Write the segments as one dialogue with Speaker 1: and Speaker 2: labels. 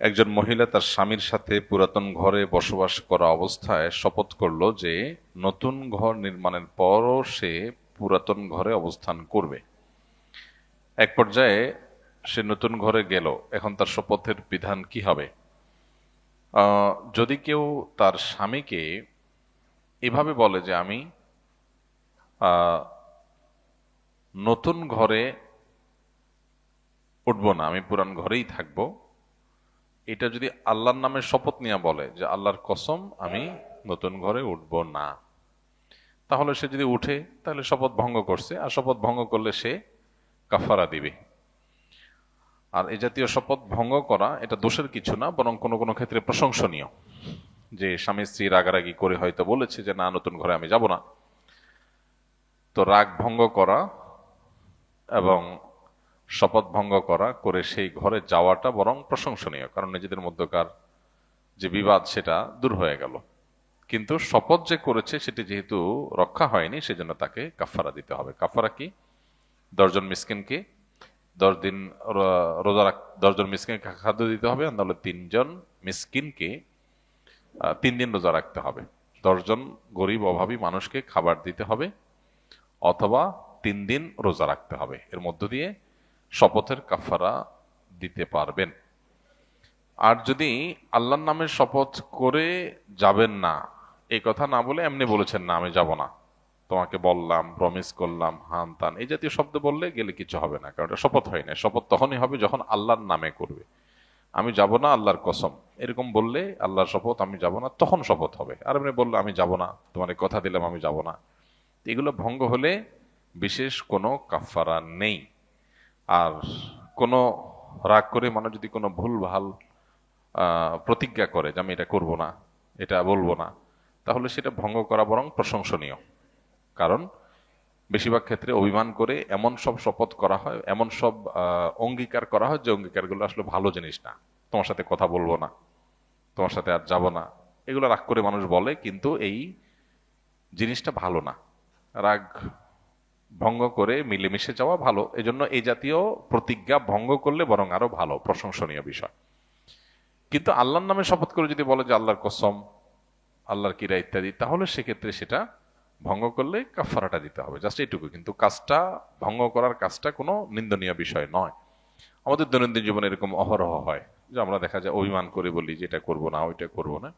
Speaker 1: একজন মহিলা তার স্বামীর সাথে পুরাতন ঘরে বসবাস করা অবস্থায় শপথ করলো যে নতুন ঘর নির্মাণের পরও সে পুরাতন ঘরে অবস্থান করবে। এক পর্যায়ে সে নতুন ঘরে গেল। এখন তার শপথের বিধান কি হবে? যদি কেউ তার স্বামীকে এভাবে বলে যে আমি আহ, নতুন ঘরে উঠবো না, আমি পুরান ঘরেই থাকবো, এটা যদি আল্লাহর নামে শপথ নিয়ে বলে যে আল্লাহর কসম আমি নতুন ঘরে উঠবো না, তাহলে সে যদি উঠে তাহলে শপথ ভঙ্গ করছে, আর শপথ ভঙ্গ করলে সে কাফারা দিবে। আর এই জাতীয় শপথ ভঙ্গ করা এটা দোষের কিছু না, বরং কোনো কোনো ক্ষেত্রে প্রশংসনীয়। যে স্বামী স্ত্রী রাগারাগি করে হয়তো বলেছে যে না, নতুন ঘরে আমি যাব না, তো রাগ ভঙ্গ করা এবং শপথ ভঙ্গ করা করে সেই ঘরে যাওয়াটা বরং প্রশংসনীয়, কারণ নিজেদের মধ্যকার যে বিবাদ সেটা দূর হয়ে গেল। কিন্তু শপথ যে করেছে সেটি যেহেতু রক্ষা হয়নি, সেজন্য তাকে কাফারা দিতে হবে। কাফারা কি? 10 জন মিসকিনকে 10 দিন রোজা 10 জন মিসকিনকে খাদ্য দিতে হবে, আর নাহলে 3 জন মিসকিনকে 3 দিন রোজা রাখতে হবে। 10 জন গরিব অভাবী মানুষকে খাবার দিতে হবে, অথবা 3 দিন রোজা রাখতে হবে। এর মধ্য দিয়ে শপথের কাফারা দিতে পারবেন। আর যদি আল্লাহর নামের শপথ করে যাবেন না, এই কথা না বলে এমনি বলেছেন না আমি যাব না, তোমাকে বললাম, প্রমিস করলাম, হান তান এই জাতীয় শব্দ বললে গেলে কিছু হবে না, কারণ এটা শপথ হয় না। শপথ তখনই হবে যখন আল্লাহর নামে করবে। আমি যাব না আল্লাহর কসম, এরকম বললে আল্লাহর শপথ আমি যাব না, তখন শপথ হবে। আর এমনি বললে আমি যাব না, তোমার কথা দিলাম আমি যাব না, এগুলো ভঙ্গ হলে বিশেষ কোনো কাফারা নেই। আর কোনো রাগ করে মানুষ যদি কোনো ভুল ভাল প্রতিজ্ঞা করে যে আমি এটা করব না, এটা বলবো না, তাহলে সেটা ভঙ্গ করা বরং প্রশংসনীয়। কারণ বেশিরভাগ ক্ষেত্রে অভিমান করে এমন সব শপথ করা হয়, এমন সব অঙ্গীকার করা হয় যে অঙ্গীকারগুলো আসলে ভালো জিনিস না। তোমার সাথে কথা বলবো না, তোমার সাথে আর যাব না, এগুলো রাগ করে মানুষ বলে, কিন্তু এই জিনিসটা ভালো না। রাগ ভঙ্গ করে মিলেমিশে যাওয়া ভালো, এজন্য এই জাতীয় প্রতিজ্ঞা ভঙ্গ করলে বরং আরো ভালো, প্রশংসনীয় বিষয়। কিন্তু আল্লাহর নামে শপথ করে যদি বলে যে আল্লাহর কসম, আল্লাহর কিরা ইত্যাদি, তাহলে সেক্ষেত্রে সেটা ভঙ্গ করলে কাফারাটা দিতে হবে, জাস্ট এইটুকু। কিন্তু কাজটা, ভঙ্গ করার কাজটা কোনো নিন্দনীয় বিষয় নয়। আমাদের দৈনন্দিন জীবনে এরকম অহরহ হয় যে আমরা দেখা যায় অভিমান করে বলি যে এটা করবো না, ওইটা করবো না।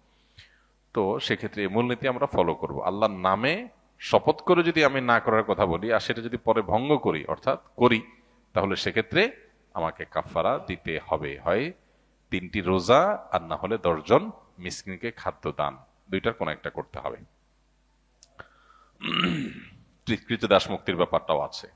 Speaker 1: তো সেক্ষেত্রে এই মূলনীতি আমরা ফলো করব। আল্লাহর নামে শপথ করে যদি আমি না করার কথা বলি আর সেটা যদি পরে ভঙ্গ করি, অর্থাৎ করি, তাহলে সেক্ষেত্রে আমাকে কাফারা দিতে হবে। হয় 3টি রোজা, আর না হলে 10 জন মিসকিনকে খাদ্য দান, দুইটার কোনো একটা করতে হবে। কৃতদাস মুক্তির ব্যাপারটাও আছে।